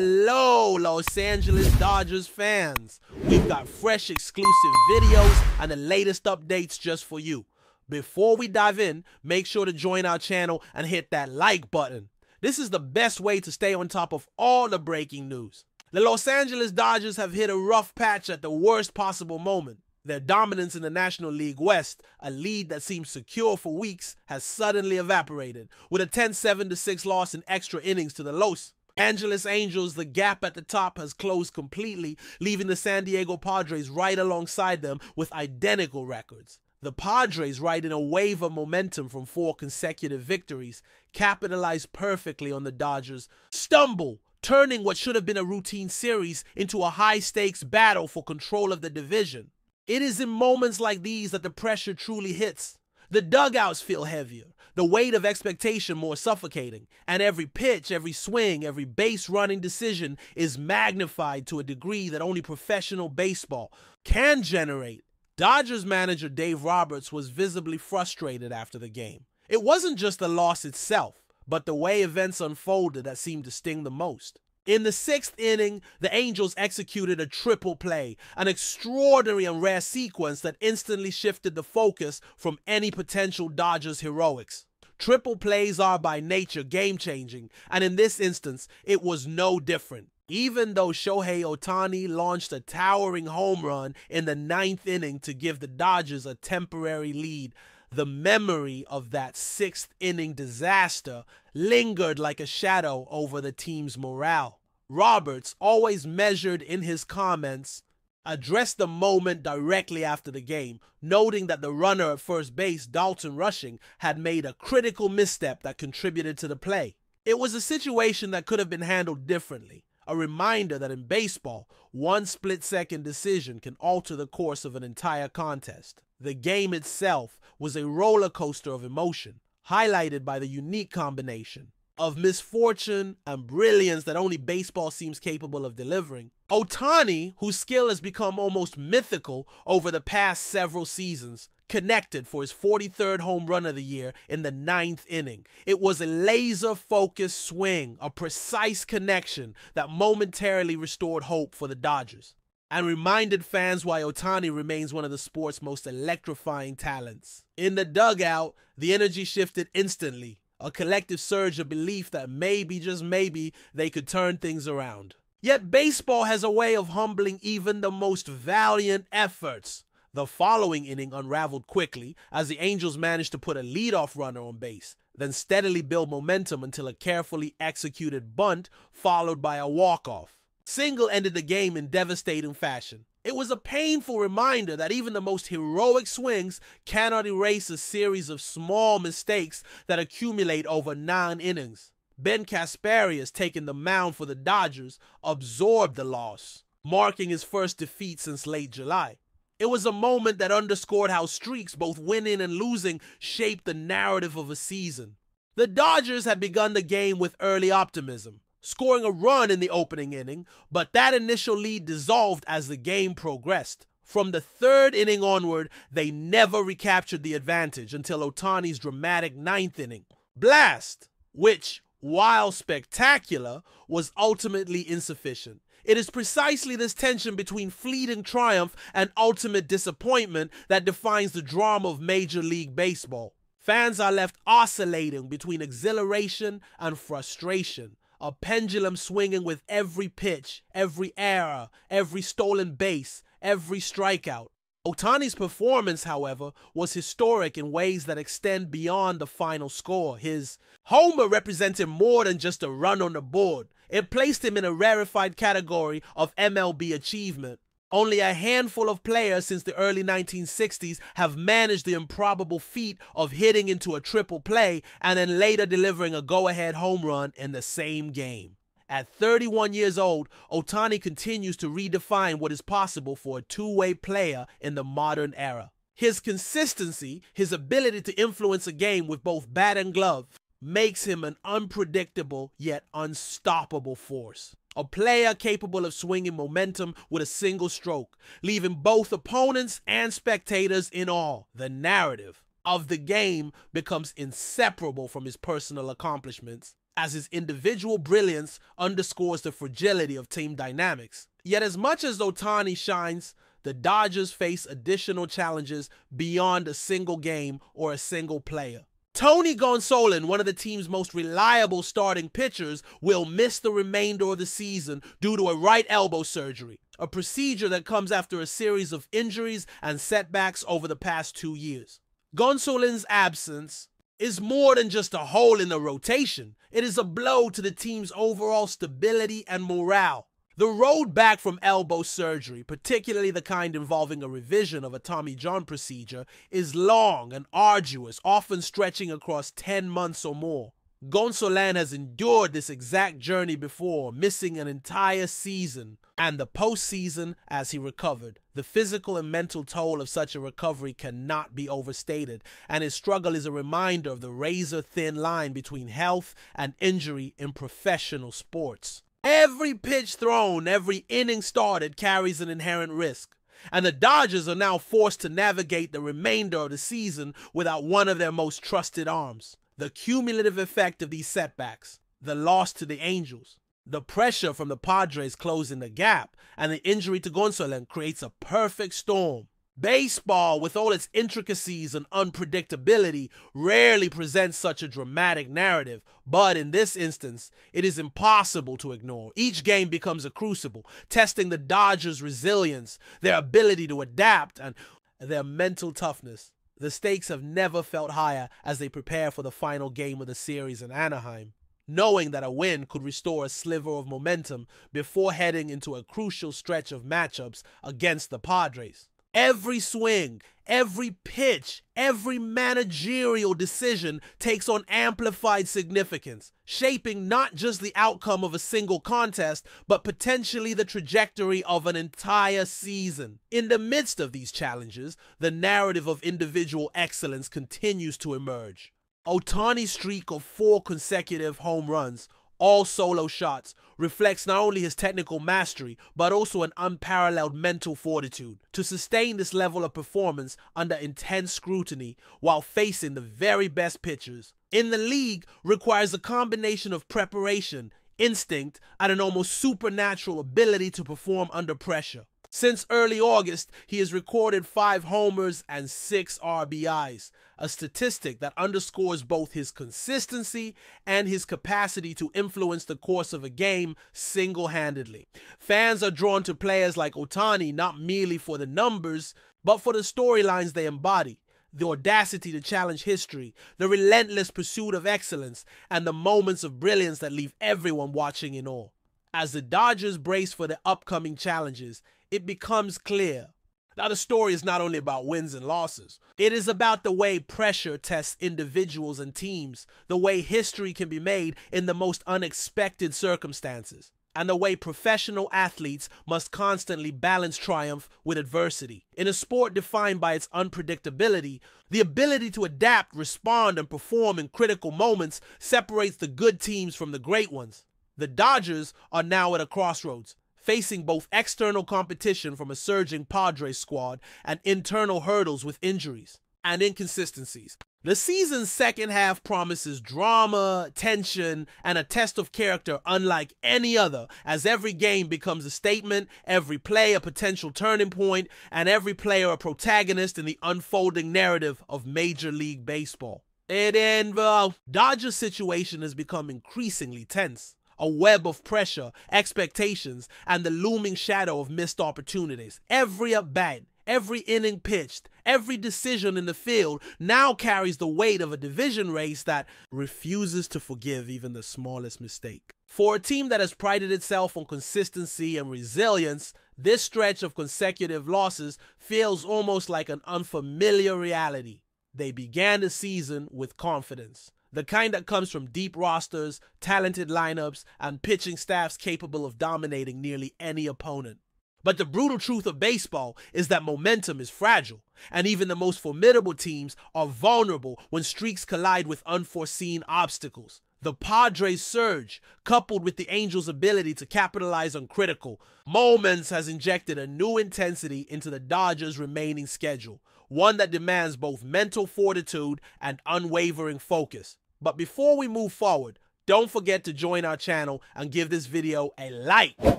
Hello, Los Angeles Dodgers fans. We've got fresh exclusive videos and the latest updates just for you. Before we dive in, make sure to join our channel and hit that like button. This is the best way to stay on top of all the breaking news. The Los Angeles Dodgers have hit a rough patch at the worst possible moment. Their dominance in the National League West, a lead that seemed secure for weeks, has suddenly evaporated, with a 10-7-6 loss in extra innings to the Los Angeles Angels. The gap at the top has closed completely, leaving the San Diego Padres right alongside them with identical records. The Padres, riding a wave of momentum from 4 consecutive victories, capitalized perfectly on the Dodgers' stumble, turning what should have been a routine series into a high-stakes battle for control of the division. It is in moments like these that the pressure truly hits. The dugouts feel heavier, the weight of expectation more suffocating, and every pitch, every swing, every base-running decision is magnified to a degree that only professional baseball can generate. Dodgers manager Dave Roberts was visibly frustrated after the game. It wasn't just the loss itself, but the way events unfolded that seemed to sting the most. In the 6th inning, the Angels executed a triple play, an extraordinary and rare sequence that instantly shifted the focus from any potential Dodgers heroics. Triple plays are by nature game-changing, and in this instance, it was no different. Even though Shohei Ohtani launched a towering home run in the 9th inning to give the Dodgers a temporary lead, the memory of that 6th inning disaster lingered like a shadow over the team's morale. Roberts, always measured in his comments, addressed the moment directly after the game, noting that the runner at first base, Dalton Rushing, had made a critical misstep that contributed to the play. It was a situation that could have been handled differently, a reminder that in baseball, one split-second decision can alter the course of an entire contest. The game itself was a roller coaster of emotion, highlighted by the unique combination of misfortune and brilliance that only baseball seems capable of delivering. Ohtani, whose skill has become almost mythical over the past several seasons, connected for his 43rd home run of the year in the 9th inning. It was a laser-focused swing, a precise connection that momentarily restored hope for the Dodgers, and reminded fans why Ohtani remains one of the sport's most electrifying talents. In the dugout, the energy shifted instantly, a collective surge of belief that maybe, just maybe, they could turn things around. Yet baseball has a way of humbling even the most valiant efforts. The following inning unraveled quickly as the Angels managed to put a leadoff runner on base, then steadily build momentum until a carefully executed bunt followed by a walk-off single ended the game in devastating fashion. It was a painful reminder that even the most heroic swings cannot erase a series of small mistakes that accumulate over 9 innings. Ben Kasparius, taking the mound for the Dodgers, absorbed the loss, marking his first defeat since late July. It was a moment that underscored how streaks, both winning and losing, shape the narrative of a season. The Dodgers had begun the game with early optimism, scoring a run in the opening inning, but that initial lead dissolved as the game progressed. From the 3rd inning onward, they never recaptured the advantage until Ohtani's dramatic 9th inning blast, which, while spectacular, was ultimately insufficient. It is precisely this tension between fleeting triumph and ultimate disappointment that defines the drama of Major League Baseball. Fans are left oscillating between exhilaration and frustration, a pendulum swinging with every pitch, every error, every stolen base, every strikeout. Ohtani's performance, however, was historic in ways that extend beyond the final score. His homer represented more than just a run on the board. It placed him in a rarefied category of MLB achievement. Only a handful of players since the early 1960s have managed the improbable feat of hitting into a triple play and then later delivering a go-ahead home run in the same game. At 31 years old, Ohtani continues to redefine what is possible for a two-way player in the modern era. His consistency, his ability to influence a game with both bat and glove, makes him an unpredictable yet unstoppable force. A player capable of swinging momentum with a single stroke, leaving both opponents and spectators in awe. The narrative of the game becomes inseparable from his personal accomplishments, as his individual brilliance underscores the fragility of team dynamics. Yet as much as Ohtani shines, the Dodgers face additional challenges beyond a single game or a single player. Tony Gonsolin, one of the team's most reliable starting pitchers, will miss the remainder of the season due to a right elbow surgery, a procedure that comes after a series of injuries and setbacks over the past 2 years. Gonsolin's absence is more than just a hole in the rotation. It is a blow to the team's overall stability and morale. The road back from elbow surgery, particularly the kind involving a revision of a Tommy John procedure, is long and arduous, often stretching across 10 months or more. Gonsolin has endured this exact journey before, missing an entire season and the postseason as he recovered. The physical and mental toll of such a recovery cannot be overstated, and his struggle is a reminder of the razor-thin line between health and injury in professional sports. Every pitch thrown, every inning started carries an inherent risk, and the Dodgers are now forced to navigate the remainder of the season without one of their most trusted arms. The cumulative effect of these setbacks, the loss to the Angels, the pressure from the Padres closing the gap, and the injury to Gonsolin creates a perfect storm. Baseball, with all its intricacies and unpredictability, rarely presents such a dramatic narrative, but in this instance, it is impossible to ignore. Each game becomes a crucible, testing the Dodgers' resilience, their ability to adapt, and their mental toughness. The stakes have never felt higher as they prepare for the final game of the series in Anaheim, knowing that a win could restore a sliver of momentum before heading into a crucial stretch of matchups against the Padres. Every swing, every pitch, every managerial decision takes on amplified significance, shaping not just the outcome of a single contest, but potentially the trajectory of an entire season. In the midst of these challenges, the narrative of individual excellence continues to emerge. Ohtani's streak of 4 consecutive home runs, all solo shots, reflects not only his technical mastery, but also an unparalleled mental fortitude. To sustain this level of performance under intense scrutiny while facing the very best pitchers in the league requires a combination of preparation, instinct, and an almost supernatural ability to perform under pressure. Since early August, he has recorded 5 homers and 6 RBIs, a statistic that underscores both his consistency and his capacity to influence the course of a game single-handedly. Fans are drawn to players like Ohtani not merely for the numbers, but for the storylines they embody, the audacity to challenge history, the relentless pursuit of excellence, and the moments of brilliance that leave everyone watching in awe. As the Dodgers brace for the upcoming challenges, it becomes clear that the story is not only about wins and losses. It is about the way pressure tests individuals and teams, the way history can be made in the most unexpected circumstances, and the way professional athletes must constantly balance triumph with adversity. In a sport defined by its unpredictability, the ability to adapt, respond, and perform in critical moments separates the good teams from the great ones. The Dodgers are now at a crossroads, facing both external competition from a surging Padres squad and internal hurdles with injuries and inconsistencies. The season's second half promises drama, tension, and a test of character unlike any other, as every game becomes a statement, every play a potential turning point, and every player a protagonist in the unfolding narrative of Major League Baseball. And the Dodgers situation has become increasingly tense. A web of pressure, expectations, and the looming shadow of missed opportunities. Every at-bat, every inning pitched, every decision in the field now carries the weight of a division race that refuses to forgive even the smallest mistake. For a team that has prided itself on consistency and resilience, this stretch of consecutive losses feels almost like an unfamiliar reality. They began the season with confidence. The kind that comes from deep rosters, talented lineups, and pitching staffs capable of dominating nearly any opponent. But the brutal truth of baseball is that momentum is fragile, and even the most formidable teams are vulnerable when streaks collide with unforeseen obstacles. The Padres' surge, coupled with the Angels' ability to capitalize on critical moments, has injected a new intensity into the Dodgers' remaining schedule, one that demands both mental fortitude and unwavering focus. But before we move forward, Don't forget to join our channel and give this video a like.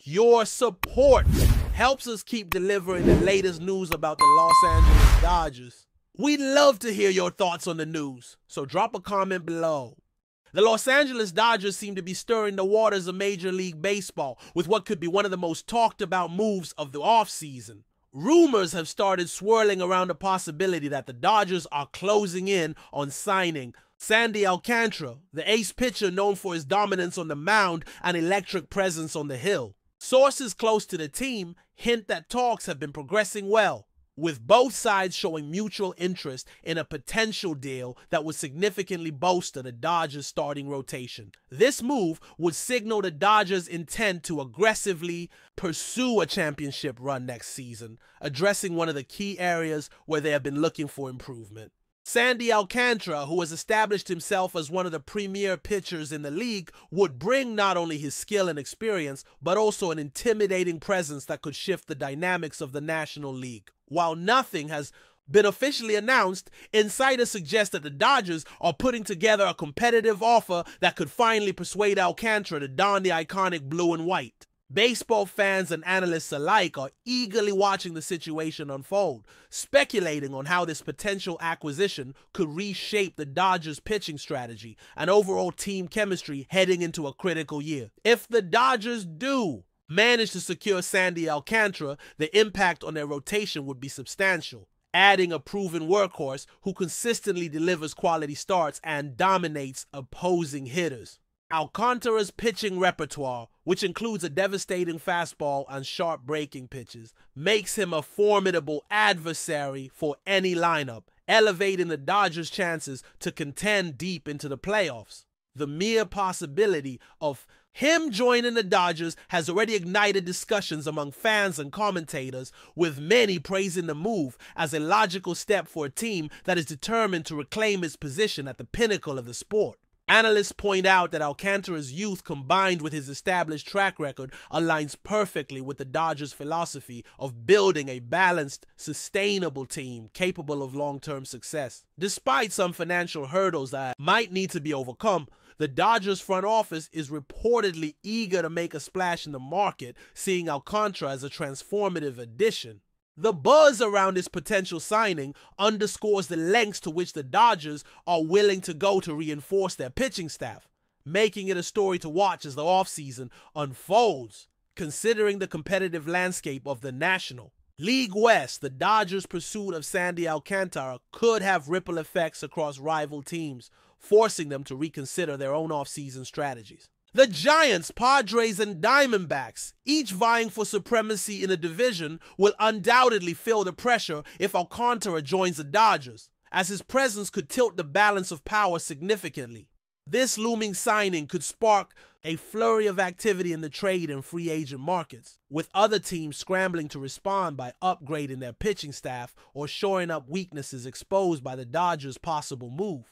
Your support helps us keep delivering the latest news about the Los Angeles Dodgers. We'd love to hear your thoughts on the news, so drop a comment below. The Los Angeles Dodgers seem to be stirring the waters of Major League Baseball with what could be one of the most talked about moves of the offseason. Rumors have started swirling around the possibility that the Dodgers are closing in on signing Sandy Alcántara, the ace pitcher known for his dominance on the mound and electric presence on the hill. Sources close to the team hint that talks have been progressing well, with both sides showing mutual interest in a potential deal that would significantly bolster the Dodgers' starting rotation. This move would signal the Dodgers' intent to aggressively pursue a championship run next season, addressing one of the key areas where they have been looking for improvement. Sandy Alcántara, who has established himself as one of the premier pitchers in the league, would bring not only his skill and experience, but also an intimidating presence that could shift the dynamics of the National League. While nothing has been officially announced, insiders suggest that the Dodgers are putting together a competitive offer that could finally persuade Alcántara to don the iconic blue and white. Baseball fans and analysts alike are eagerly watching the situation unfold, speculating on how this potential acquisition could reshape the Dodgers' pitching strategy and overall team chemistry heading into a critical year. If the Dodgers do manage to secure Sandy Alcántara, the impact on their rotation would be substantial, adding a proven workhorse who consistently delivers quality starts and dominates opposing hitters. Alcántara's pitching repertoire, which includes a devastating fastball and sharp breaking pitches, makes him a formidable adversary for any lineup, elevating the Dodgers' chances to contend deep into the playoffs. The mere possibility of him joining the Dodgers has already ignited discussions among fans and commentators, with many praising the move as a logical step for a team that is determined to reclaim its position at the pinnacle of the sport. Analysts point out that Alcántara's youth combined with his established track record aligns perfectly with the Dodgers' philosophy of building a balanced, sustainable team capable of long-term success. Despite some financial hurdles that might need to be overcome, the Dodgers front office is reportedly eager to make a splash in the market, seeing Alcántara as a transformative addition. The buzz around this potential signing underscores the lengths to which the Dodgers are willing to go to reinforce their pitching staff, making it a story to watch as the offseason unfolds. Considering the competitive landscape of the National League West, the Dodgers' pursuit of Sandy Alcántara could have ripple effects across rival teams, forcing them to reconsider their own offseason strategies. The Giants, Padres, and Diamondbacks, each vying for supremacy in a division, will undoubtedly feel the pressure if Alcántara joins the Dodgers, as his presence could tilt the balance of power significantly. This looming signing could spark a flurry of activity in the trade and free agent markets, with other teams scrambling to respond by upgrading their pitching staff or shoring up weaknesses exposed by the Dodgers' possible move.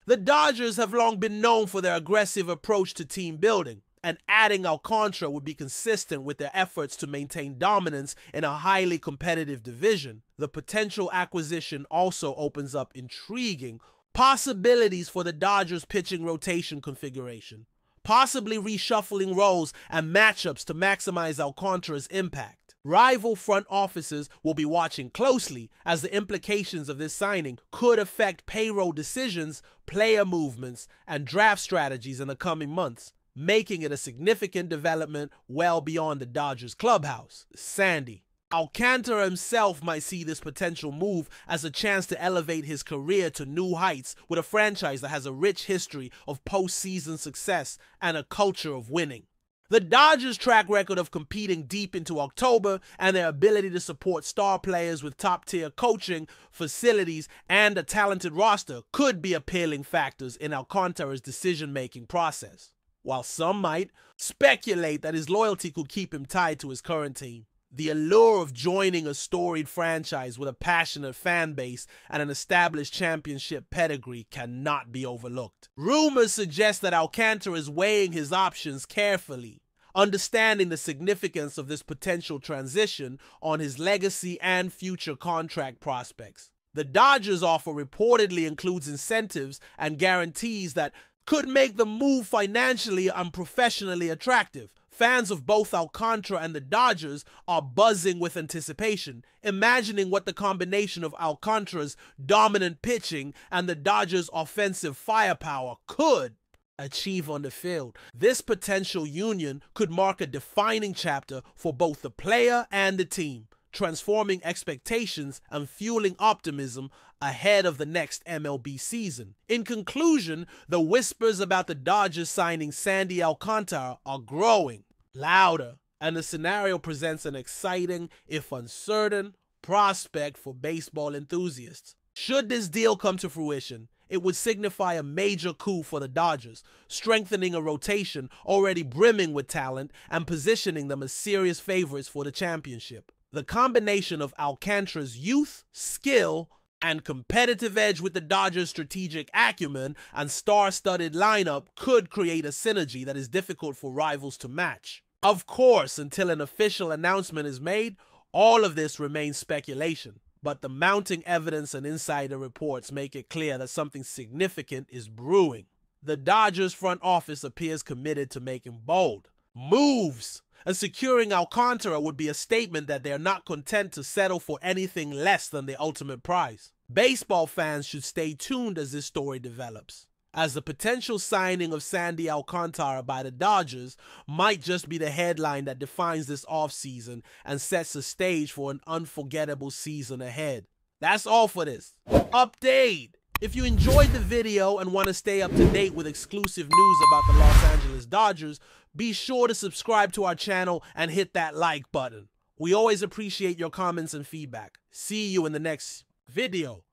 The Dodgers have long been known for their aggressive approach to team building, and adding Alcántara would be consistent with their efforts to maintain dominance in a highly competitive division. The potential acquisition also opens up intriguing possibilities for the Dodgers' pitching rotation configuration, possibly reshuffling roles and matchups to maximize Alcántara's impact. Rival front offices will be watching closely, as the implications of this signing could affect payroll decisions, player movements, and draft strategies in the coming months, making it a significant development well beyond the Dodgers clubhouse. Sandy Alcántara himself might see this potential move as a chance to elevate his career to new heights with a franchise that has a rich history of postseason success and a culture of winning. The Dodgers' track record of competing deep into October and their ability to support star players with top-tier coaching, facilities, and a talented roster could be appealing factors in Alcántara's decision-making process, while some might speculate that his loyalty could keep him tied to his current team. The allure of joining a storied franchise with a passionate fan base and an established championship pedigree cannot be overlooked. Rumors suggest that Alcántara is weighing his options carefully, understanding the significance of this potential transition on his legacy and future contract prospects. The Dodgers offer reportedly includes incentives and guarantees that could make the move financially and professionally attractive. Fans of both Alcántara and the Dodgers are buzzing with anticipation, imagining what the combination of Alcántara's dominant pitching and the Dodgers' offensive firepower could achieve on the field. This potential union could mark a defining chapter for both the player and the team, transforming expectations and fueling optimism ahead of the next MLB season. In conclusion, the whispers about the Dodgers signing Sandy Alcántara are growing louder, and the scenario presents an exciting, if uncertain, prospect for baseball enthusiasts. Should this deal come to fruition, it would signify a major coup for the Dodgers, strengthening a rotation already brimming with talent and positioning them as serious favorites for the championship. The combination of Alcántara's youth, skill, and competitive edge with the Dodgers' strategic acumen and star-studded lineup could create a synergy that is difficult for rivals to match. Of course, until an official announcement is made, all of this remains speculation. But the mounting evidence and insider reports make it clear that something significant is brewing. The Dodgers front office appears committed to making bold moves, and securing Alcántara would be a statement that they are not content to settle for anything less than the ultimate prize. Baseball fans should stay tuned as this story develops, as the potential signing of Sandy Alcántara by the Dodgers might just be the headline that defines this offseason and sets the stage for an unforgettable season ahead. That's all for this update. If you enjoyed the video and want to stay up to date with exclusive news about the Los Angeles Dodgers, be sure to subscribe to our channel and hit that like button. We always appreciate your comments and feedback. See you in the next video.